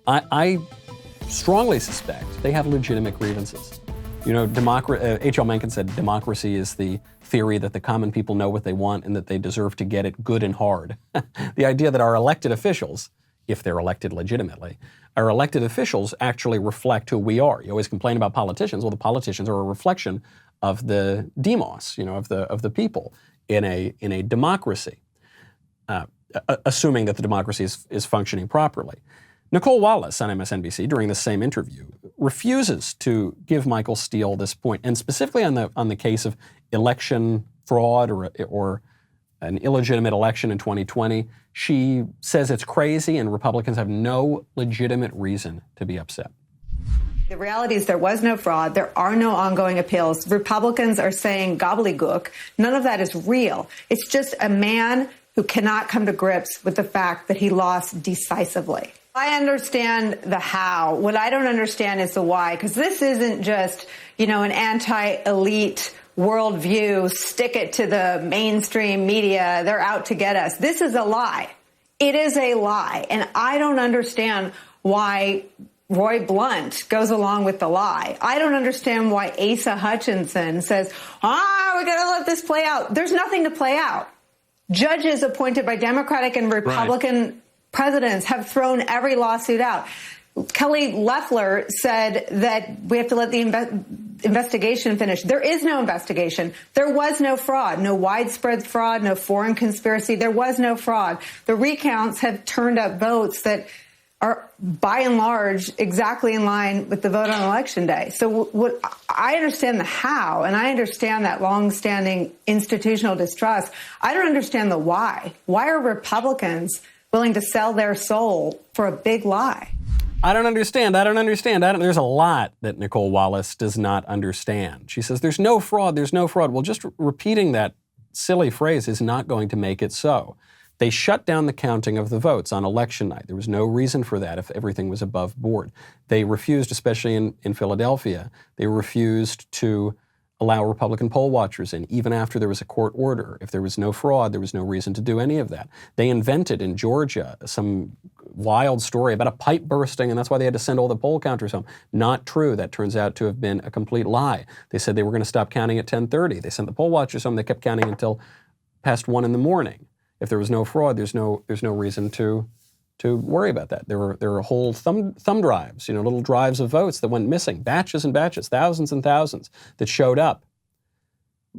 I strongly suspect they have legitimate grievances. You know, H.L. Mencken said democracy is the theory that the common people know what they want and that they deserve to get it good and hard. The idea that our elected officials, if they're elected legitimately, our elected officials actually reflect who we are. You always complain about politicians. Well, the politicians are a reflection of the demos, of the people in a democracy, assuming that the democracy is functioning properly. Nicole Wallace on MSNBC during the same interview refuses to give Michael Steele this point, and specifically on the case of election fraud or an illegitimate election in 2020. She says it's crazy and Republicans have no legitimate reason to be upset. The reality is there was no fraud. There are no ongoing appeals. Republicans are saying gobbledygook. None of that is real. It's just a man who cannot come to grips with the fact that he lost decisively. I understand the how. What I don't understand is the why, because this isn't just, an anti-elite worldview, stick it to the mainstream media, they're out to get us. This is a lie. It is a lie. And I don't understand why Roy Blunt goes along with the lie. I don't understand why Asa Hutchinson says, we got to let this play out. There's nothing to play out. Judges appointed by Democratic and Republican presidents have thrown every lawsuit out. Kelly Loeffler said that we have to let the investigation finish. There is no investigation. There was no fraud, no widespread fraud, no foreign conspiracy. There was no fraud. The recounts have turned up votes that are, by and large, exactly in line with the vote on Election Day. So what I understand the how, and I understand that longstanding institutional distrust. I don't understand the why. Why are Republicans willing to sell their soul for a big lie? I don't understand. There's a lot that Nicole Wallace does not understand. She says there's no fraud. Well, just repeating that silly phrase is not going to make it so. They shut down the counting of the votes on election night. There was no reason for that if everything was above board. They refused, especially in Philadelphia, they refused to allow Republican poll watchers in, even after there was a court order. If there was no fraud, there was no reason to do any of that. They invented in Georgia some wild story about a pipe bursting, and that's why they had to send all the poll counters home. Not true. That turns out to have been a complete lie. They said they were going to stop counting at 10:30. They sent the poll watchers home. They kept counting until past 1 a.m. If there was no fraud, there's no reason to worry about that. There were whole thumb drives, little drives of votes that went missing, batches and batches, thousands and thousands that showed up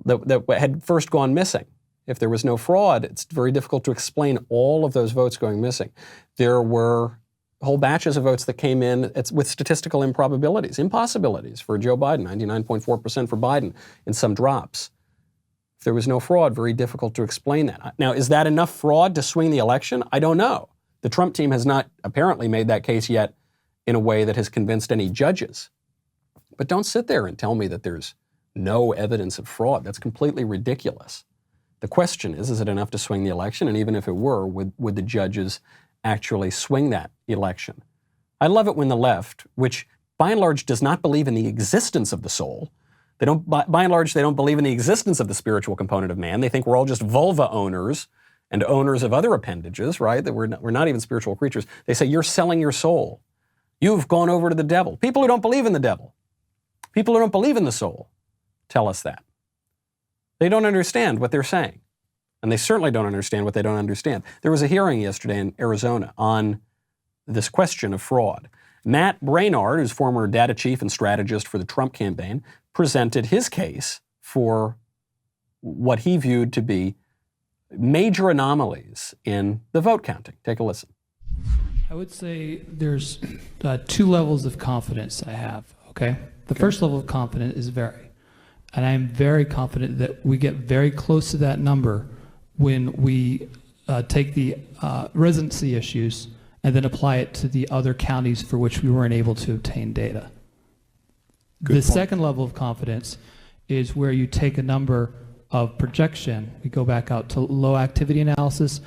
that had first gone missing. If there was no fraud, it's very difficult to explain all of those votes going missing. There were whole batches of votes that came in with statistical impossibilities for Joe Biden, 99.4% for Biden in some drops. If there was no fraud, very difficult to explain that. Now, is that enough fraud to swing the election? I don't know. The Trump team has not apparently made that case yet in a way that has convinced any judges. But don't sit there and tell me that there's no evidence of fraud. That's completely ridiculous. The question is it enough to swing the election? And even if it were, would the judges actually swing that election? I love it when the left, which by and large does not believe in the existence of the soul, by and large, they don't believe in the existence of the spiritual component of man. They think we're all just vulva owners and owners of other appendages, right? That we're not even spiritual creatures. They say, you're selling your soul. You've gone over to the devil. People who don't believe in the devil, people who don't believe in the soul, tell us that. They don't understand what they're saying. And they certainly don't understand what they don't understand. There was a hearing yesterday in Arizona on this question of fraud. Matt Braynard, who's former data chief and strategist for the Trump campaign, presented his case for what he viewed to be major anomalies in the vote counting. Take a listen. I would say there's 2 levels of confidence I have, okay? The first level of confidence is very. And I'm very confident that we get very close to that number when we take the residency issues and then apply it to the other counties for which we weren't able to obtain data. The second level of confidence is where you take a number of projection. We go back out to low activity analysis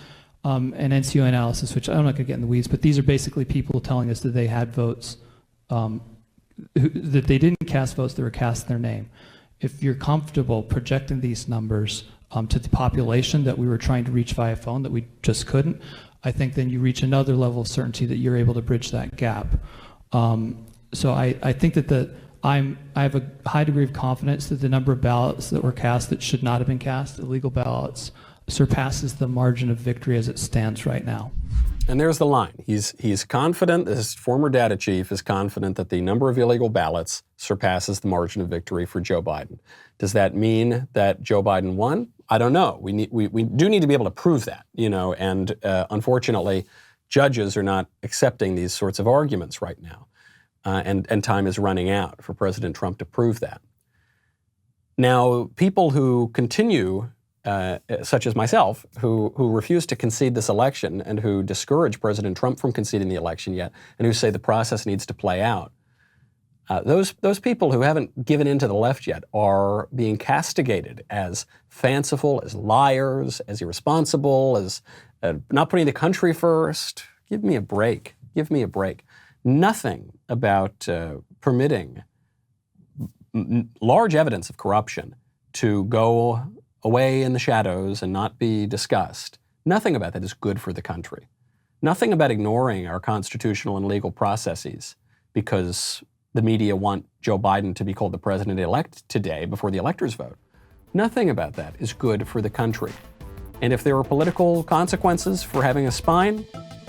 and NCO analysis, which I'm not going to get in the weeds, but these are basically people telling us that they had votes, that they didn't cast votes that were cast in their name. If you're comfortable projecting these numbers to the population that we were trying to reach via phone that we just couldn't, I think then you reach another level of certainty that you're able to bridge that gap. So I think that I have a high degree of confidence that the number of ballots that were cast that should not have been cast, illegal ballots, surpasses the margin of victory as it stands right now. And there's the line. He's confident, his former data chief is confident that the number of illegal ballots surpasses the margin of victory for Joe Biden. Does that mean that Joe Biden won? I don't know. We do need to be able to prove that, and unfortunately, judges are not accepting these sorts of arguments right now. And time is running out for President Trump to prove that. Now, people who continue, such as myself, who refuse to concede this election and who discourage President Trump from conceding the election yet, and who say the process needs to play out, those people who haven't given in to the left yet are being castigated as fanciful, as liars, as irresponsible, as not putting the country first. Give me a break. Give me a break. Nothing about permitting large evidence of corruption to go away in the shadows and not be discussed. Nothing about that is good for the country. Nothing about ignoring our constitutional and legal processes because the media want Joe Biden to be called the president-elect today before the electors vote. Nothing about that is good for the country. And if there are political consequences for having a spine,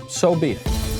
so be it.